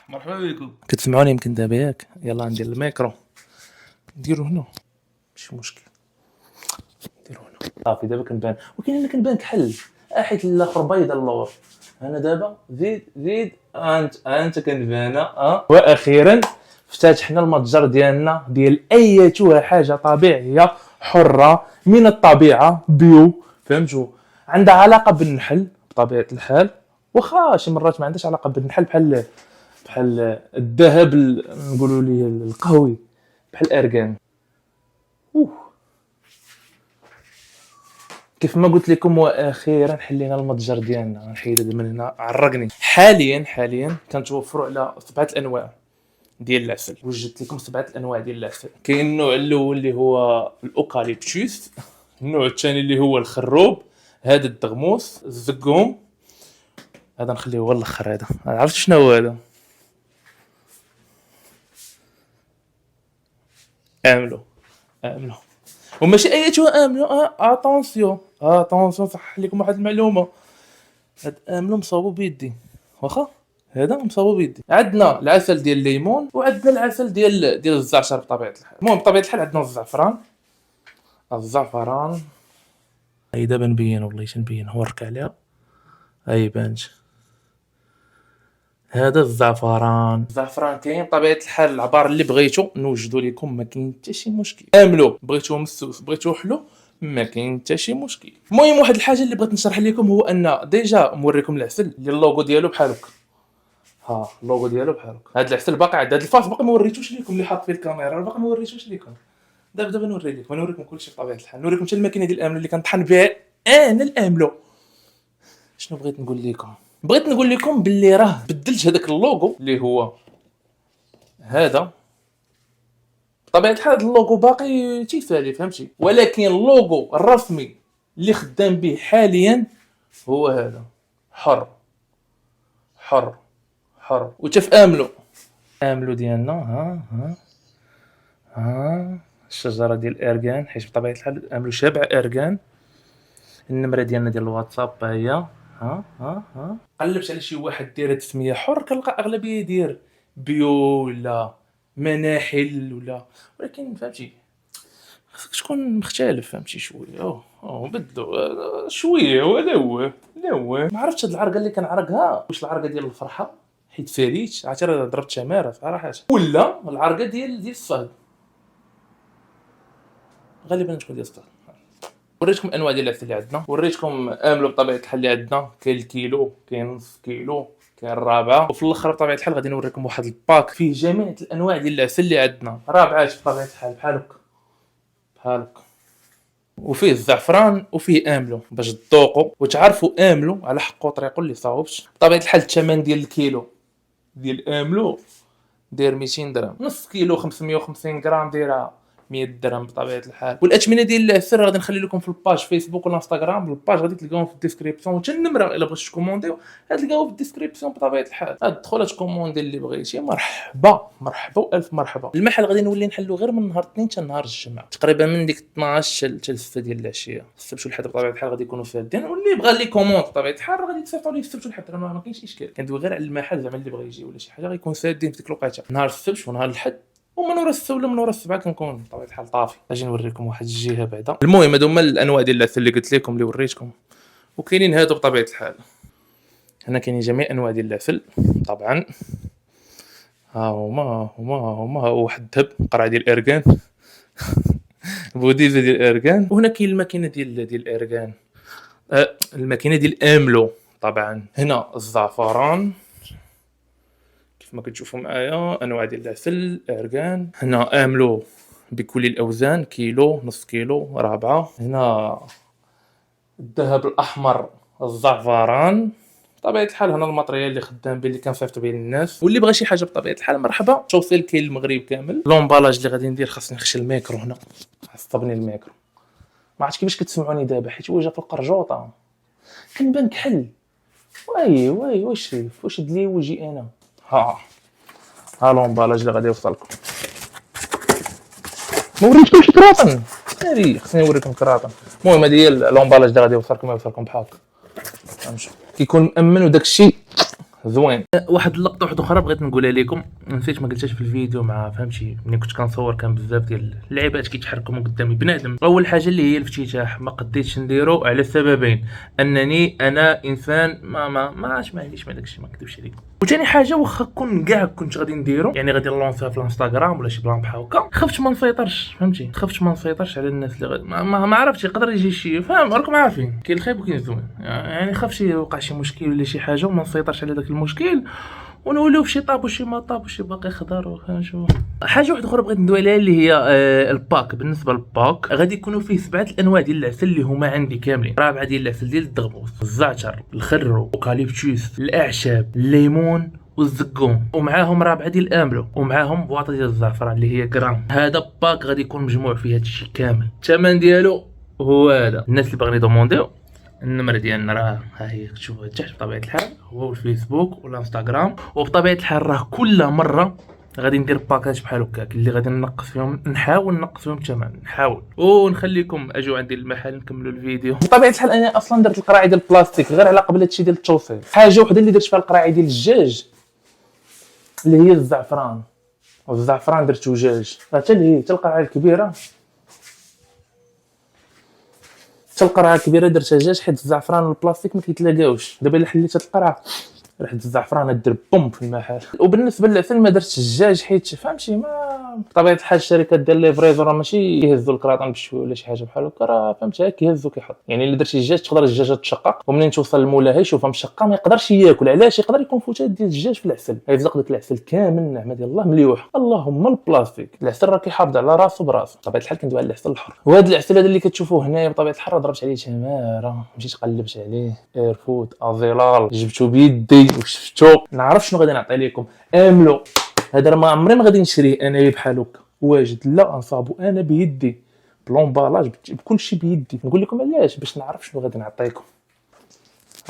مرحبا بكم. كتسمعوني يمكن دابا ياك؟ يلا ندير الميكرو، نديرو هنا ماشي مشكل، نديرو هنا صافي. دابا كنبان، ولكن انا كنبان كحل حيت الاخر بيض اللور. انا دابا زيد انت كنبانا. واخيرا افتتحنا المتجر ديالنا ديال ايتها حاجه طبيعيه حره من الطبيعه بيو، فهمتوا؟ عندها علاقه بالنحل بطبيعه الحال، واخا شي مرات ما عندهاش علاقه بالنحل، بحال الذهب نقولوا ليه القهوي، بحال الارغان. كيف ما قلت لكم، واخيرا حلينا المتجر ديالنا. غنحيد هذا من هنا، عرقني. حاليا كنتوفروا على 7 الانواع ديال العسل. وجدت لكم 7 الانواع ديال العسل. كاين النوع الاول اللي هو الاوكاليبتوس، النوع الثاني اللي هو الخروب، هذا الدغموس، الزقوم، هذا نخليه هو الاخر. هذا عرفت شنو هو هذا؟ املو وماشي ايتها املو. اتونسيون صح لكم واحد المعلومه، هاد املو مصاوب بيدي، واخا هذا مصاوب بيدي. عندنا العسل ديال الليمون، وعندنا العسل ديال الزعتر بطبيعه الحال. المهم بطبيعه الحال عندنا الزعفران. هاي دابا نبين، والله نبين، نورك عليها، هاي بانت. هذا الزعفران كاين بطبيعه الحال العبار اللي بغيتو نوجدو لكم، ما كاين حتى شي مشكل. املو بغيتوه مسوس، بغيتوه حلو، ما كاين حتى شي مشكل. المهم واحد الحاجه اللي بغيت نشرح لكم هو ان ديجا موريكم العسل اللي اللوغو ديالو بحال هكا. اللوغو ديالو بحال هكا. هذا العسل باقي عند هذا الفاس، باقي ما وريتوش لكم، اللي حاط فيه الكاميرا باقي ما وريتوش لكم. دابا نوريكم كلشي بطبيعه الحال. نوريكم حتى الماكينه ديال الاملو اللي كنطحن بها انا الاملو. شنو بغيت نقول لكم باللي راه بدلت هذاك اللوغو اللي هو هذا. بطبيعه الحال اللوغو باقي تيفالي، فهمتي؟ ولكن اللوغو الرسمي اللي خدام به حاليا هو هذا، حر. وتف املو ديالنا. الشجره ديال الارغان، حيت بطبيعه الحال املو شابع ارغان. النمره ديالنا ديال الواتساب هي قلبت على شي واحد داير تسميه حر، كنلقى اغلبيه دير بيو ولا مناحل ولا، ولكن فهمتي خصك تكون مختلف، فهمتي؟ شويه بدلو شويه. ولا هو ما عرفتش هاد العرقه اللي كنعرقها واش العرقه ديال الفرحه حيت فاريت، عرفتي راه ضربت شماره صراحه، ولا العرقه ديال الصهد. غالبا تكون ديال الصهد. وريتكم الانواع ديال العسل اللي عندنا، وريتكم املو بطبيعه الحال اللي عندنا، كاين الكيلو، كاين نص كيلو، كاين الرابعه، وفي الاخر بطبيعه الحال غادي نوريكم واحد الباك فيه جميع الانواع ديال العسل اللي عندنا، رابعات بطبيعه الحال بحال هكا. وفيه الزعفران وفيه املو باش تذوقوا وتعرفوا املو على حقو طريقو اللي صاوبش. بطبيعه الحال الثمن ديال الكيلو ديال املو داير 200 درهم، نص كيلو 550 غرام دايره 100 درهم بطبيعه الحال. والاثمنه ديال العسل غادي نخلي لكم في الباج فيسبوك ولا انستغرام. الباج غادي تلقاوهم في الديسكريبسيون، وحتى النمره الا بغيتو تكومونديو غتلقاوها في الديسكريبسيون بطبيعه الحال. تدخل تكوموندي اللي بغيتي. مرحبا والف مرحبا. المحل غادي نولي نحلو غير من نهار الاثنين حتى نهار الجمعه، تقريبا من ديك 12 حتى 6 ديال العشيه. السبت والحد بطبيعه الحال غادي يكونوا فادين، واللي بغى لي كوموند بطبيعه الحال غادي تصيفطوا لي السبت والحد، راه ما كاينش اشكال. كندوي غير على المحل، زعما اللي بغى يجي ولا شي حاجه غيكون سادين في ديك الوقيته، نهار السبت ونهار الحد، ومن ورا السته ولا من ورا السبعه كنكون بطبيعه الحال طافي. اجي نوريكم واحد الجهه بعدا. المهم هادو هما الانواع ديال العسل اللي قلت لكم، اللي وريتكم. وكاينين هادو بطبيعه الحال، هنا كاينين جميع انواع ديال العسل طبعا. هما واحد الذهب، قرعه ديال الارغان بوديزه ديال الارغان. وهنا كاين الماكينه ديال الارغان، الماكينه ديال املو طبعا. هنا الزعفران كيف ما كتشوفوا معايا، انواع ديال العسل ارغان. هنا املو بكل الاوزان، كيلو، نص كيلو، رابعه. هنا الذهب الاحمر، الزعفران. بطبيعه الحال هنا الماتريال اللي خدام به، اللي كنصيفط به للناس، واللي بغى شي حاجه بطبيعه الحال مرحبا. التوصيل كاين المغرب كامل. لومبالاج اللي غادي ندير، خاصني نخشي الميكرو هنا، عصبني الميكرو، ما عرفتش كيفاش كتسمعوني دابا حيت وجه في القرجوطه كنبان كحل. واش دلي وجهي انا. ها لومبالاج اللي غادي يوصلكم. ما وريتكمش كراطن، خصني نوريكم كراطن. المهم هذه هي لومبالاج اللي غادي يوصلكم بحال هكا. كيكون مأمن وداك الشيء زوين. واحد اللقطه واحده اخرى بغيت نقولها لكم، نسيت ما قلتهاش في الفيديو، مع فهمتي ملي كنت كنصور كان بزاف ديال اللعيبات كيتحركوا من قدامي بنادم. اول حاجه اللي هي الافتتاح ما قديتش نديرو على سببين، انني انا انسان ما عنديش مع داكشي، ما نكذبش عليك. وثاني حاجه واخا كنت غادي نديرو، يعني غادي نلونسيها في الانستغرام ولا شي بلان بحال هكا، خفت ما نسيطرش، فهمتي خفت ما نسيطرش على الناس اللي ما عرفتش يقدر يجي شي، فاهم راكم عارفين كاين الخايب وكاين الزوين، يعني خفت يوقع شي مشكل ولا شي حاجه وما نسيطرش على داك المشكل ونوليو في شي طاب وشي ما طاب وشي باقي خضر وفاهم شو. حاجه واحده اخرى بغيت ندوي عليها اللي هي الباك. بالنسبه للباك غادي يكونوا فيه 7 الانواع ديال العسل اللي هما عندي كاملين. 4 ديال العسل ديال الدغموس، الزعتر، الخرو، الاوكاليبتوس، الاعشاب، الليمون والزقوم، ومعاهم 4 ديال الاملو، ومعاهم بواطه ديال الزعفران اللي هي غرام. هذا باك غادي يكون مجموع فيه هادشي كامل. الثمن ديالو هو هذا. الناس اللي باغيين يدومونديو النمرة ديالنا راه ها هي كتشوفوها تحت بطبيعة الحال، هو الفيسبوك والانستغرام. وبطبيعة الحال راه كل مرة غادي ندير باكاج بحال هكاك اللي غادي ننقص فيهم، نحاول ننقص فيهم الثمن، نحاول ونخليكم اجوا عندي المحل نكملوا الفيديو. بطبيعة الحال انا اصلا درت القراعي ديال البلاستيك غير على قبل هادشي ديال التوصيل. حاجة وحدة اللي درت فيها القراعي ديال الدجاج اللي هي الزعفران، والزعفران درت وجاج، حتى اللي هي القراعي الكبيرة، القرعه الكبيره درتها دجاج حيت الزعفران والبلاستيك ما كيتلاقاوش. دابا الا حليت هاد القرعه ريحه الزعفران دير بوم في المحل. وبالنسبه للعسل ما درتش الدجاج حيت فهمتي ما بطبيعه الحال الشركات ديال ليفريزون راه ماشي يهزوا الكراطون بشويه ولا شي حاجه بحال هكا، راه فهمتي كيهزوا كيحط. يعني الا درتي الدجاج تقدر الدجاجه تشقق، ومنين توصل للمولاها يشوفها مشقه ما يقدرش ياكل. علاش؟ يقدر يكون فوتات ديال الدجاج في العسل، غيفزق داك العسل كامل النعمه ديال الله مليوحه. اللهم البلاستيك، العسل راه كيحافظ على راسو براسو. بطبيعه الحال كندوي على العسل الحر. وهذا العسل هذا اللي كتشوفوه هنايا بطبيعه الحال ضربت عليه تماره، مشيت قلبت عليه ايرفوت ازيلال، جبتو بيدي وشفتو. نعرف شنو غادي نعطي لكم. املو هذا ما عمري ما غادي نشريه انا بحال هكا واجد، لا نصابو انا بيدي بلومبالاج بكل شيء بيدي. نقول لكم علاش؟ باش نعرف شنو غادي نعطيكم.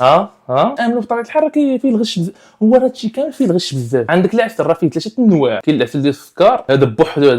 املو بطبيعه الحال راه فيه الغش هو راه هادشي كامل فيه الغش بزاف. عندك العسل راه فيه 3 انواع، كاين العسل ديال السكر هذا بوحدو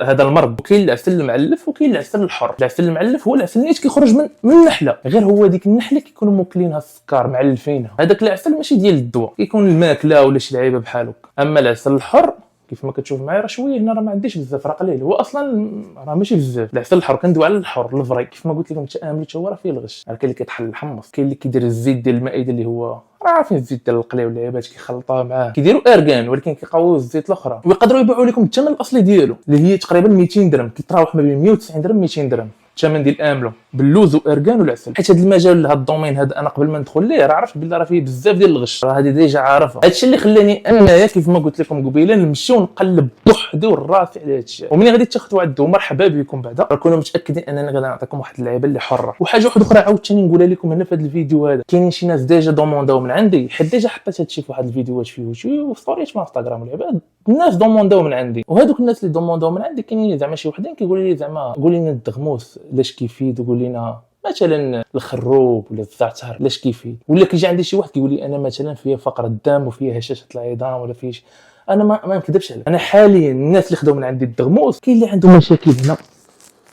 هذا المرض، وكاين العسل المعلف وكاين العسل الحر. العسل المعلف هو العسل اللي كيخرج من النحله، غير هو ديك النحله كيكونوا موكلينها السكر معلفينها. هذاك العسل ماشي ديال الدواء، كيكون الماكله ولا شي لعيبه بحال هكا. اما العسل الحر كيف ما كتشوف معايا راه شويه هنا راه ما عنديش بزاف، راه قليل، هو اصلا راه ماشي بزاف. العسل الحر كندوي على الحر الفري كيف ما قلت لكم تامل هو راه فيه الغش. راه كاين اللي كيطحن الحمص، كاين اللي كيدير الزيت ديال المائده اللي هو راه عارفين الزيت ديال القلي واللعيبات كيخلطوها معاه، كيديروا ارغان ولكن كيقاووا الزيت الاخرى، ويقدروا يبيعوا لكم الثمن الاصلي ديالو اللي هي تقريبا 200 درهم، كيتراوح ما بين 190 درهم 200 درهم الثمن ديال املو باللوز وارغان والعسل. حيت هذا المجال هذا الدومين هذا انا قبل ما ندخل ليه راه عرفت بلي راه فيه بزاف ديال الغش، راه هذه ديجا عارفها. هادشي اللي خلاني انايا كيف ما قلت لكم قبيله نمشيو نقلب بوحدي وراسي على هادشي. ومني غادي تاخذوا عندو مرحبا بكم بعدا، راه كونوا متاكدين اننا غادي نعطيكم واحد اللعيبه اللي حره. وحاجه واحده اخرى عاوتاني نقولها لكم هنا في هذا الفيديو هذا، كاينين شي ناس ديجا دومونداو من عندي، حيت ديجا حطيت هادشي في واحد الفيديوهات في يوتيوب وستوريات في انستغرام والعباد، الناس دومونداو من عندي. وهذوك الناس اللي دومونداو من عندي كاينين زعما شي وحدين كيقولوا لي زعما قول لنا الدغموس لاش كيفيد، وقول لنا مثلا الخروب ولا الزعتر لاش كيفيد. ولا كيجي عندي شي واحد كيقول لي انا مثلا فيها فقر الدم وفيها هشاشه العظام ولا فيش. انا ما نكذبش عليك، انا حاليا الناس اللي خداو من عندي الدغموس كاين اللي عندهم مشاكل هنا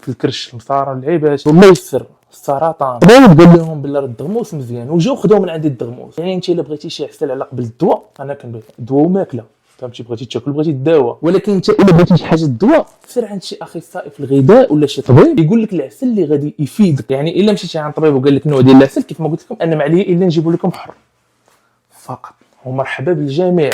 في الكرش المصارى والعيبات والله يسر السرطان، قال لهم بالله الدغموس مزيان وجاو خداو من عندي الدغموس. يعني انت الا بغيتي شي عسل على قبل الدواء انا كنبغي دواء وماكله، فهمتي بغيتي تاكل بغيتي تداوى، ولكن انت الا بغيتي شي حاجه الدواء سير عند شي اخصائي في الغذاء ولا شي طبيب يقول لك العسل اللي غادي يفيدك. يعني الا مشيتي عند طبيب وقال لك نوع ديال العسل كيف ما قلت لكم انا ما عليا الا نجيب لكم حر فقط. ومرحبا بالجميع.